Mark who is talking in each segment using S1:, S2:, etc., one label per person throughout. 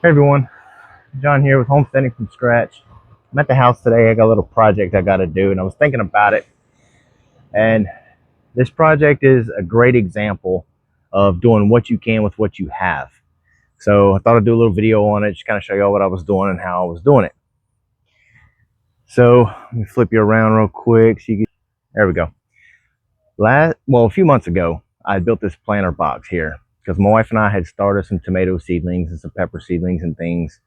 S1: Hey everyone, John here with Homesteading from Scratch. I'm at the house today. I got a little project I got to do, and I was thinking about it. And this project is a great example of doing what you can with what you have. So I thought I'd do a little video on it, just kind of show you all what I was doing and how I was doing it. So let me flip you around real quick. So you can, there we go. A few months ago, I built this planter box here because my wife and I had started some tomato seedlings and some pepper seedlings and things,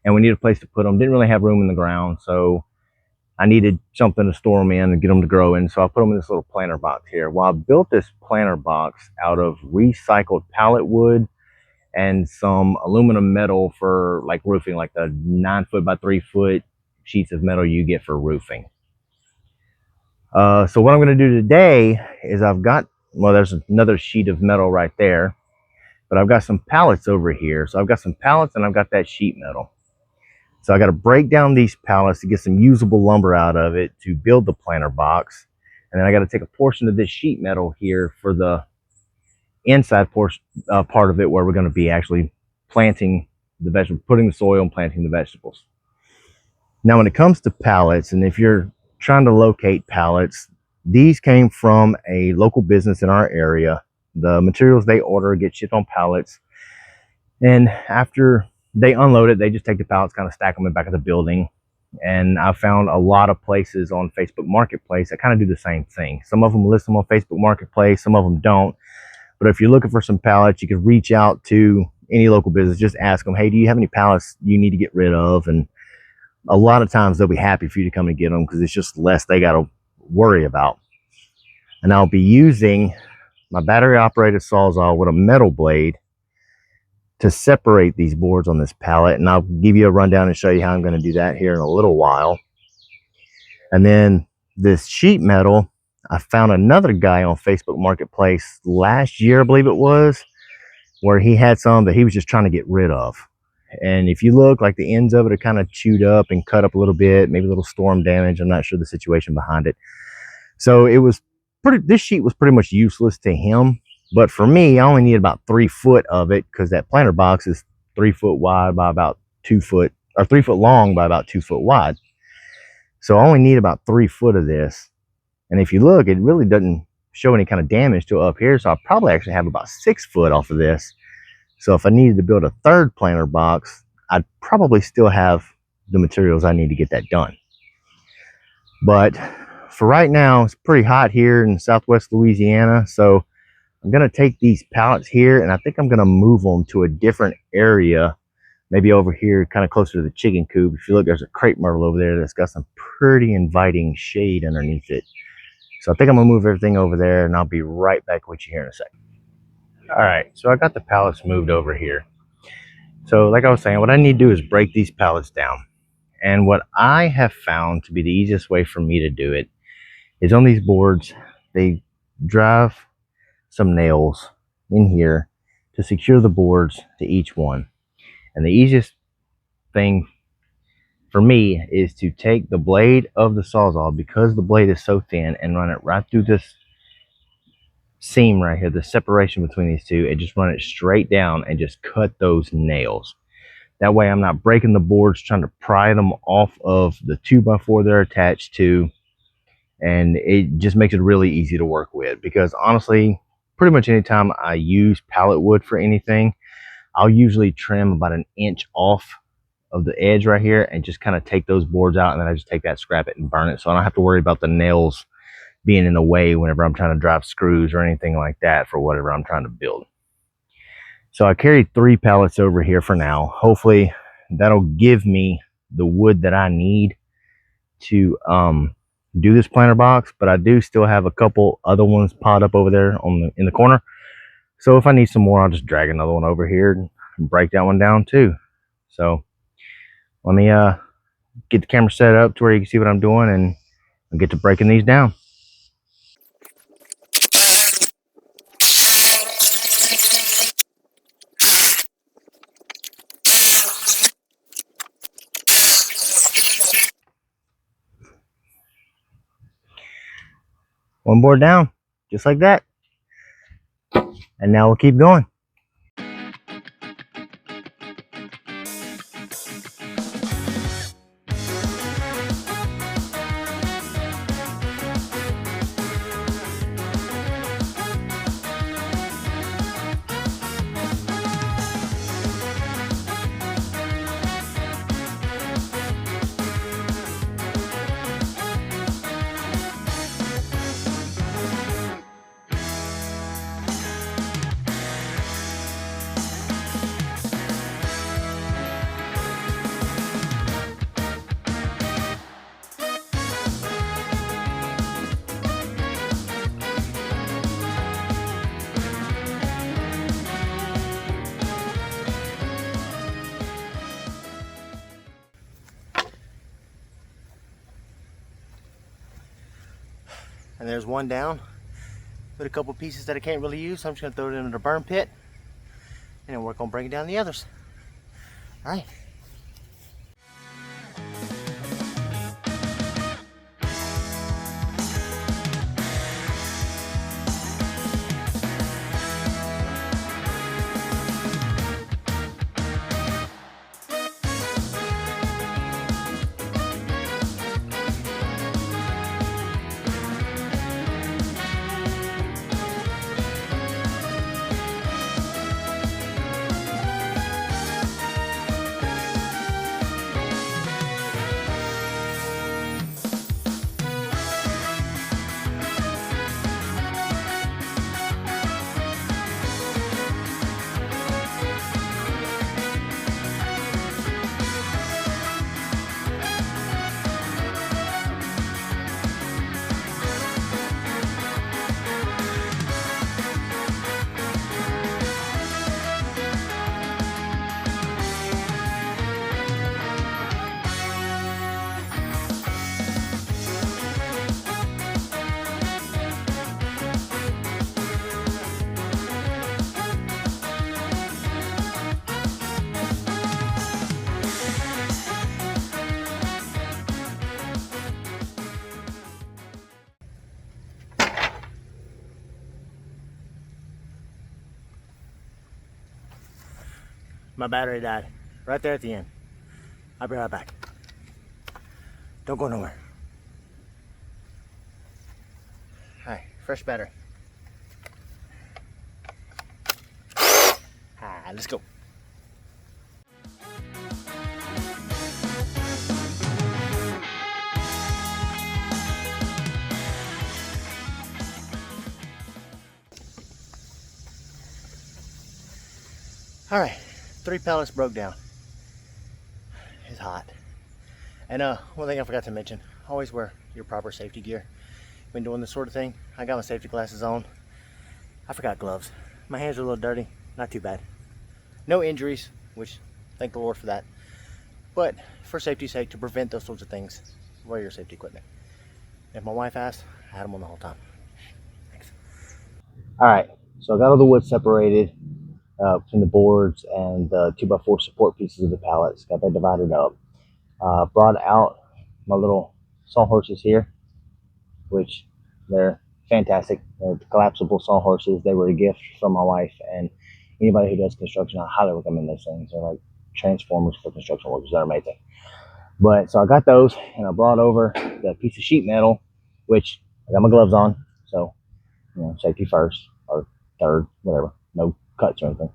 S1: and we needed a place to put them. Didn't really have room in the ground, so I needed something to store them in and get them to grow in. So I put them in this little planter box here. Well, I built this planter box out of recycled pallet wood and some aluminum metal for like roofing, like the 9 foot by 3 foot sheets of metal you get for roofing. So what I'm going to do today is there's another sheet of metal right there, but I've got some pallets over here. So I've got some pallets and I've got that sheet metal. So I got to break down these pallets to get some usable lumber out of it to build the planter box. And then I got to take a portion of this sheet metal here for the inside portion, part of it, where we're going to be actually planting the vegetable, putting the soil and planting the vegetables. Now, when it comes to pallets, and if you're trying to locate pallets, these came from a local business in our area. The materials they order get shipped on pallets, and after they unload it, they just take the pallets, kind of stack them in the back of the building. And I found a lot of places on Facebook Marketplace that kind of do the same thing. Some of them list them on Facebook Marketplace, some of them don't. But if you're looking for some pallets, you can reach out to any local business, just ask them, hey, do you have any pallets you need to get rid of? And a lot of times they'll be happy for you to come and get them, because it's just less they got to worry about. And I'll be using my battery operated Sawzall with a metal blade to separate these boards on this pallet. And I'll give you a rundown and show you how I'm going to do that here in a little while. And then this sheet metal, I found another guy on Facebook Marketplace last year, I believe it was, where he had some that he was just trying to get rid of. And if you look, like the ends of it are kind of chewed up and cut up a little bit, maybe a little storm damage. I'm not sure the situation behind it. So this sheet was pretty much useless to him. But for me, I only need about 3 foot of it, because that planter box is 3 foot wide by about 2 foot, or 3 foot long by about 2 foot wide. So I only need about 3 foot of this. And if you look, it really doesn't show any kind of damage to up here. So I'll probably actually have about 6 foot off of this. So if I needed to build a third planter box, I'd probably still have the materials I need to get that done. But for right now, it's pretty hot here in Southwest Louisiana. So I'm going to take these pallets here, and I think I'm going to move them to a different area, maybe over here, kind of closer to the chicken coop. If you look, there's a crepe myrtle over there that's got some pretty inviting shade underneath it. So I think I'm going to move everything over there, and I'll be right back with you here in a second. All right, so I got the pallets moved over here. So like I was saying, what I need to do is break these pallets down. And what I have found to be the easiest way for me to do it is on these boards, they drive some nails in here to secure the boards to each one. And the easiest thing for me is to take the blade of the Sawzall, because the blade is so thin, and run it right through this seam right here, the separation between these two, and just run it straight down and just cut those nails. That way I'm not breaking the boards trying to pry them off of the 2x4 they're attached to, and it just makes it really easy to work with. Because honestly, pretty much anytime I use pallet wood for anything, I'll usually trim about an inch off of the edge right here and just kind of take those boards out, and then I just take that, scrap it, and burn it, so I don't have to worry about the nails being in the way whenever I'm trying to drive screws or anything like that for whatever I'm trying to build. So I carried 3 pallets over here for now. Hopefully that'll give me the wood that I need to do this planter box, but I do still have a couple other ones piled up over there in the corner. So if I need some more, I'll just drag another one over here and break that one down too. So let me get the camera set up to where you can see what I'm doing, and I'll get to breaking these down. One board down, just like that. And now we'll keep going. And there's one down with a couple pieces that I can't really use, so I'm just gonna throw it into the burn pit and then work on breaking down the others. All right. My battery died right there at the end. I'll be right back. Don't go nowhere. All right, fresh battery. Let's go. All right, 3 pallets broke down. It's hot. And one thing I forgot to mention, always wear your proper safety gear when doing this sort of thing. I got my safety glasses on. I forgot gloves. My hands are a little dirty, not too bad. No injuries, which thank the Lord for that. But for safety's sake, to prevent those sorts of things, wear your safety equipment. If my wife asked, I had them on the whole time. Thanks. All right, so I got all the wood separated between the boards and the 2x4 support pieces of the pallets. Got that divided up. Brought out my little sawhorses here, which they're fantastic. They're collapsible sawhorses. They were a gift from my wife, and anybody who does construction, I highly recommend those things. They're like transformers for construction workers. They're amazing. But so I got those, and I brought over the piece of sheet metal, which I got my gloves on, so safety first or third, whatever. No cuts or anything.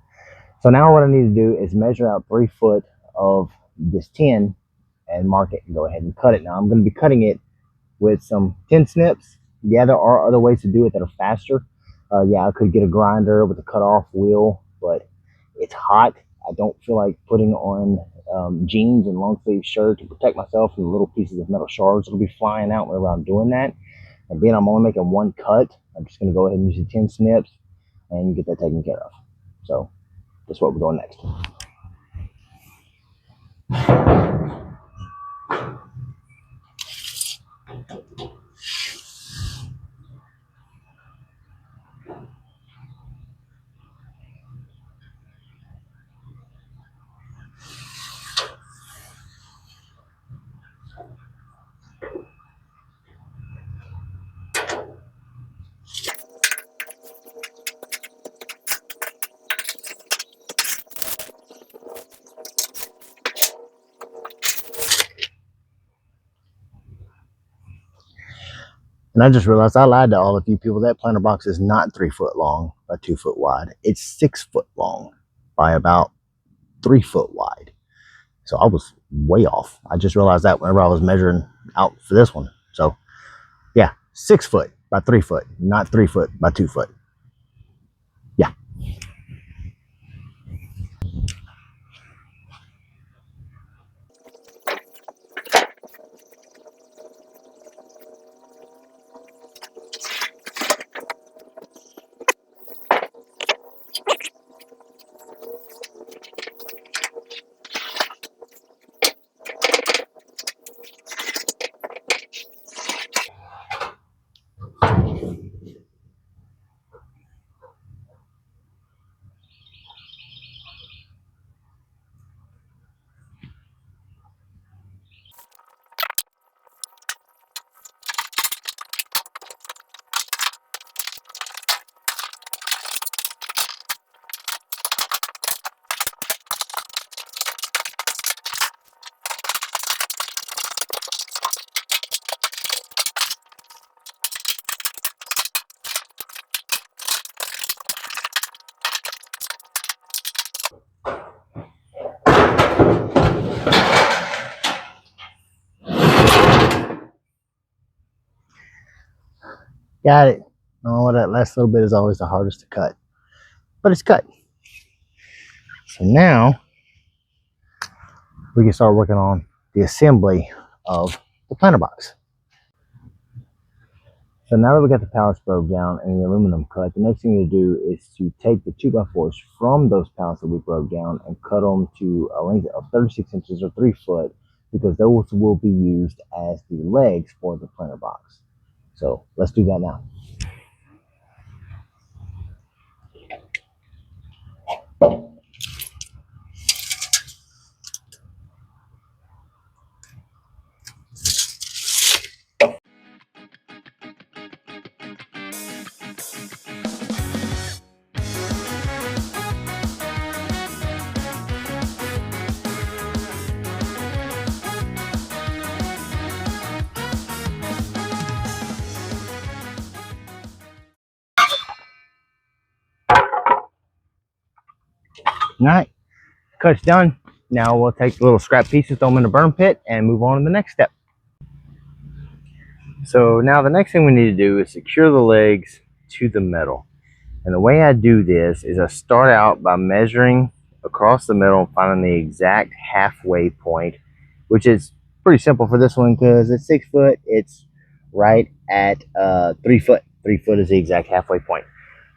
S1: So now what I need to do is measure out 3 foot of this tin and mark it and go ahead and cut it. Now I'm going to be cutting it with some tin snips. Yeah, there are other ways to do it that are faster. Yeah, I could get a grinder with a cut-off wheel, but it's hot. I don't feel like putting on jeans and long sleeve shirt to protect myself from the little pieces of metal shards that'll be flying out whenever I'm doing that. And being I'm only making 1 cut, I'm just going to go ahead and use the tin snips and get that taken care of. So that's what we're doing next. And I just realized I lied to all of you people. That planter box is not 3 foot long by 2 foot wide. It's 6 foot long by about 3 foot wide. So I was way off. I just realized that whenever I was measuring out for this one. So yeah, 6 foot by 3 foot, not 3 foot by 2 foot. Yeah. Got it. Oh, that last little bit is always the hardest to cut, but it's cut. So now we can start working on the assembly of the planter box. So now that we got the pallets broke down and the aluminum cut, the next thing to do is to take the 2x4s from those pallets that we broke down and cut them to a length of 36 inches or 3 foot, because those will be used as the legs for the planter box. So let's do that now. All right, cut's done. Now we'll take the little scrap pieces, throw them in the burn pit, and move on to the next step. So now the next thing we need to do is secure the legs to the metal. And the way I do this is I start out by measuring across the middle and finding the exact halfway point, which is pretty simple for this one because it's 6 foot. It's right at 3 foot. 3 foot is the exact halfway point.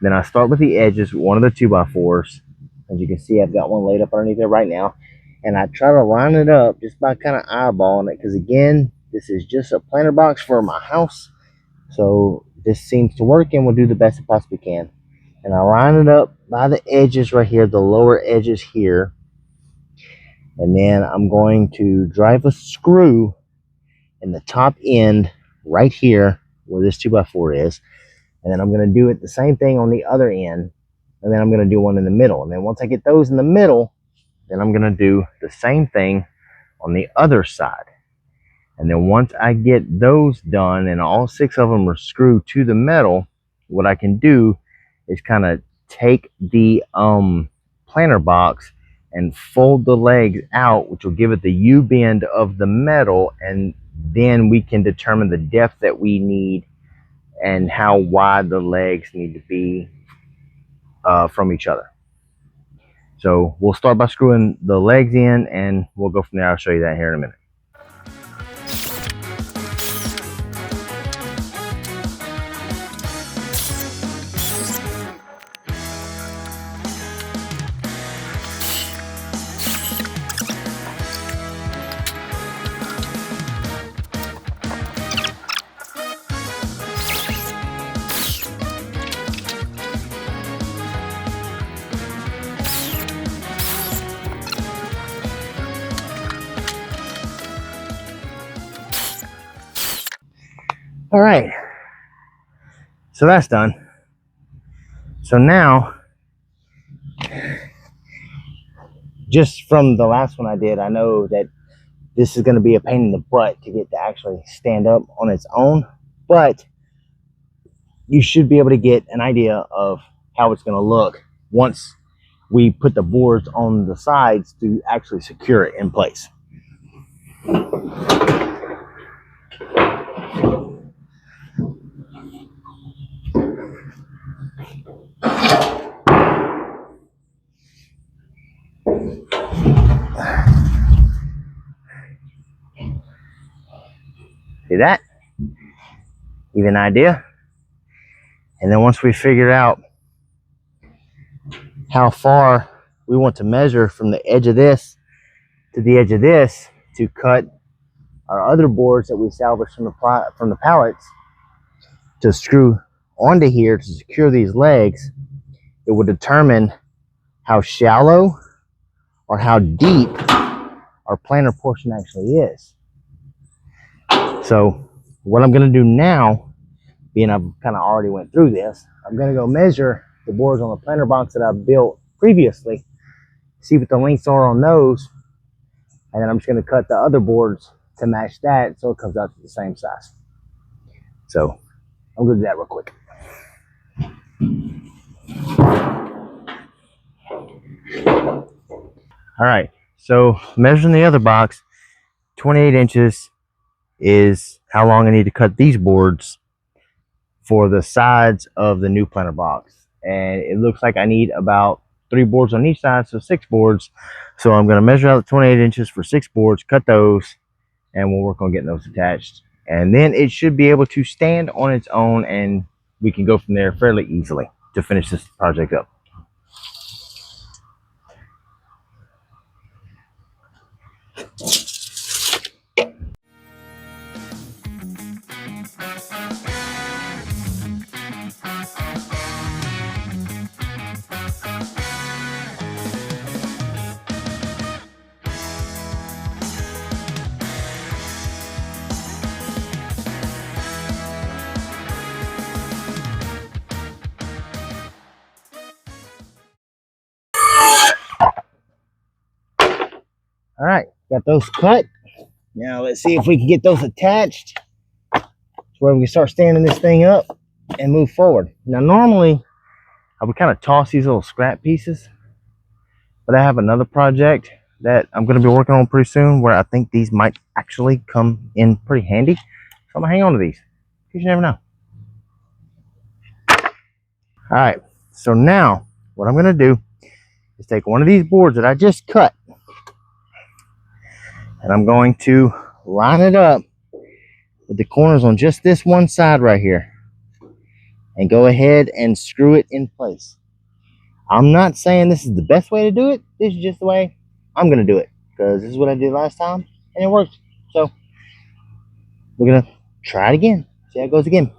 S1: Then I start with the edges, one of the 2x4s. As you can see, I've got one laid up underneath there right now. And I try to line it up just by kind of eyeballing it, because again, this is just a planter box for my house. So this seems to work, and we'll do the best it possibly can. And I line it up by the edges right here, the lower edges here. And then I'm going to drive a screw in the top end right here where this 2x4 is. And then I'm going to do it the same thing on the other end. And then I'm going to do one in the middle. And then once I get those in the middle, then I'm going to do the same thing on the other side. And then once I get those done and all 6 of them are screwed to the metal, what I can do is kind of take the planter box and fold the legs out, which will give it the U-bend of the metal, and then we can determine the depth that we need and how wide the legs need to be from each other. So we'll start by screwing the legs in, and we'll go from there. I'll show you that here in a minute. All right, so that's done. So now, just from the last one I did, I know that this is going to be a pain in the butt to get to actually stand up on its own, but you should be able to get an idea of how it's going to look once we put the boards on the sides to actually secure it in place. See that? Even idea? And then once we figure out how far we want to measure from the edge of this to the edge of this to cut our other boards that we salvaged from the pallets to screw onto here to secure these legs, it will determine how shallow or how deep our planter portion actually is. So what I'm going to do now, being I've kind of already went through this, I'm going to go measure the boards on the planter box that I built previously, see what the lengths are on those, and then I'm just going to cut the other boards to match that so it comes out to the same size. So I'm going to do that real quick. All right, so measuring the other box, 28 inches is how long I need to cut these boards for the sides of the new planter box. And it looks like I need about 3 boards on each side, so 6 boards. So I'm going to measure out the 28 inches for 6 boards, cut those, and we'll work on getting those attached. And then it should be able to stand on its own, and we can go from there fairly easily to finish this project up. All right, got those cut. Now let's see if we can get those attached to where we can start standing this thing up and move forward. Now normally I would kind of toss these little scrap pieces, but I have another project that I'm going to be working on pretty soon where I think these might actually come in pretty handy. So I'm going to hang on to these because you never know. All right, so now what I'm going to do is take one of these boards that I just cut, and I'm going to line it up with the corners on just this one side right here and go ahead and screw it in place. I'm not saying this is the best way to do it. This is just the way I'm going to do it because this is what I did last time and it worked. So we're going to try it again. See how it goes again.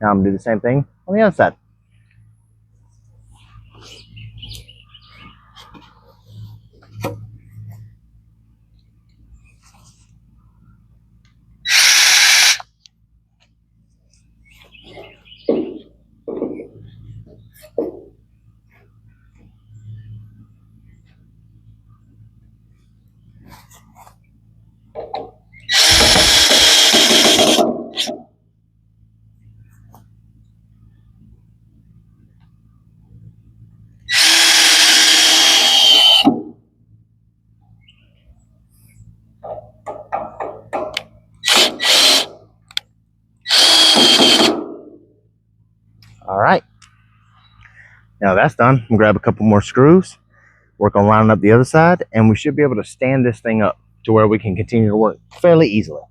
S1: Now I'm going to do the same thing on the other side. All right. Now that's done. I'm going to grab a couple more screws, work on lining up the other side, and we should be able to stand this thing up to where we can continue to work fairly easily.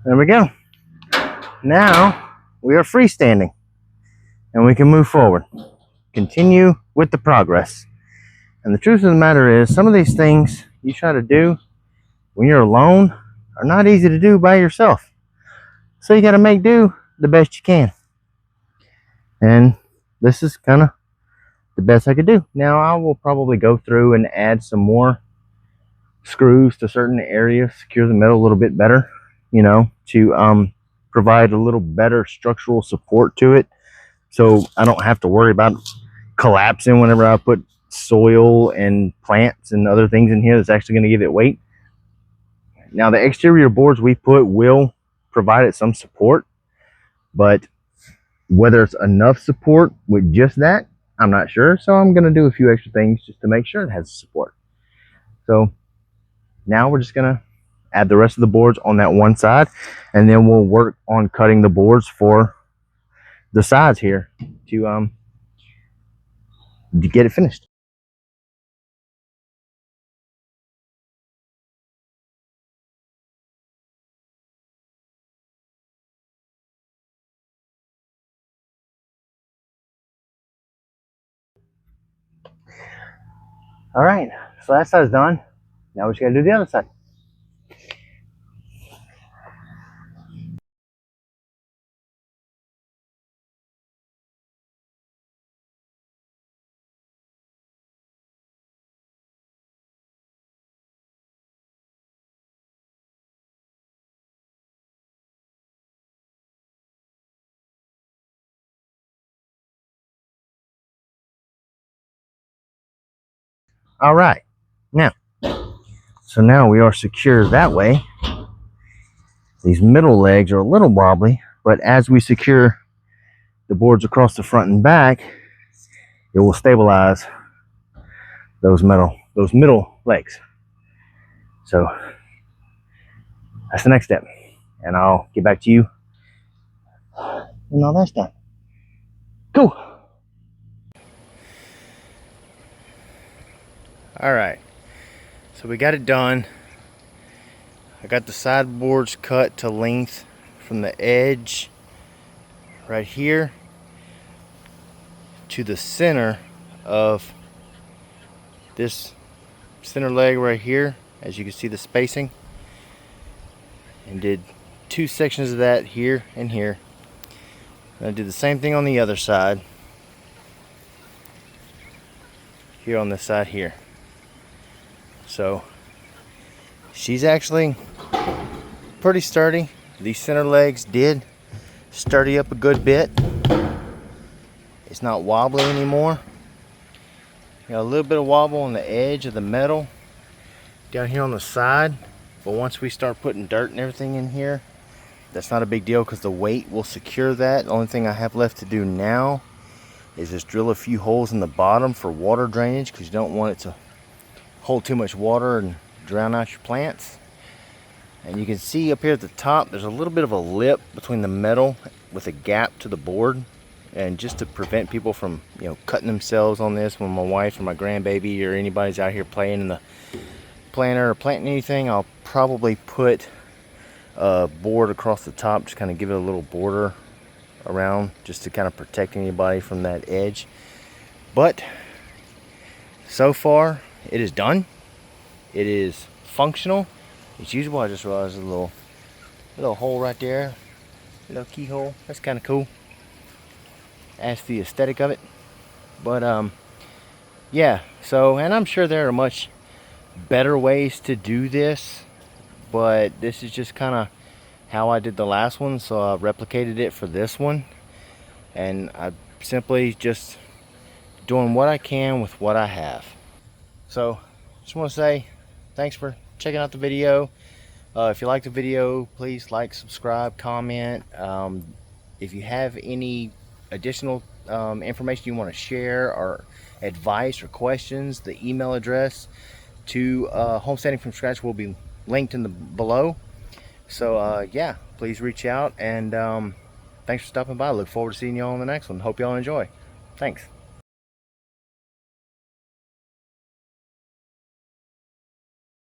S1: There we go. Now we are freestanding and we can move forward. Continue with the progress. And the truth of the matter is, some of these things you try to do when you're alone are not easy to do by yourself. So you got to make do the best you can. And this is kind of the best I could do. Now I will probably go through and add some more screws to certain areas, secure the metal a little bit better, you know, to provide a little better structural support to it, so I don't have to worry about collapsing whenever I put soil and plants and other things in here that's actually going to give it weight. Now the exterior boards we put will provide it some support, but whether it's enough support with just that, I'm not sure. So I'm going to do a few extra things just to make sure it has support. So now we're just going to add the rest of the boards on that one side, and then we'll work on cutting the boards for the sides here to get it finished. All right, so that side's done. Now we just got to do the other side. All right, now, so now we are secure that way. These middle legs are a little wobbly, but as we secure the boards across the front and back, it will stabilize those middle legs. So that's the next step, and I'll get back to you when all that's done. Cool. All right, so we got it done. I got the sideboards cut to length from the edge right here to the center of this center leg right here, as you can see the spacing, and did 2 sections of that here and here. I'm gonna do the same thing on the other side, here on this side here. So she's actually pretty sturdy. These center legs did sturdy up a good bit. It's not wobbly anymore. Got a little bit of wobble on the edge of the metal down here on the side, but once we start putting dirt and everything in here, that's not a big deal because the weight will secure that. The only thing I have left to do now is just drill a few holes in the bottom for water drainage, because you don't want it to hold too much water and drown out your plants. And you can see up here at the top there's a little bit of a lip between the metal with a gap to the board, and just to prevent people from, you know, cutting themselves on this when my wife or my grandbaby or anybody's out here playing in the planter or planting anything, I'll probably put a board across the top, just kind of give it a little border around, just to kind of protect anybody from that edge. But so far it is done. It is functional as usual. I just realized a little hole right there, a little keyhole. That's kind of cool. Adds to the aesthetic of it. But yeah, so, and I'm sure there are much better ways to do this, but this is just kind of how I did the last one, so I replicated it for this one, and I simply just doing what I can with what I have. So just want to say thanks for checking out the video. If you like the video, please like, subscribe, comment. If you have any additional information you want to share, or advice or questions, the email address to Homesteading from Scratch will be linked in the below. So yeah, please reach out, and thanks for stopping by. I look forward to seeing you all in the next one. Hope y'all enjoy. Thanks.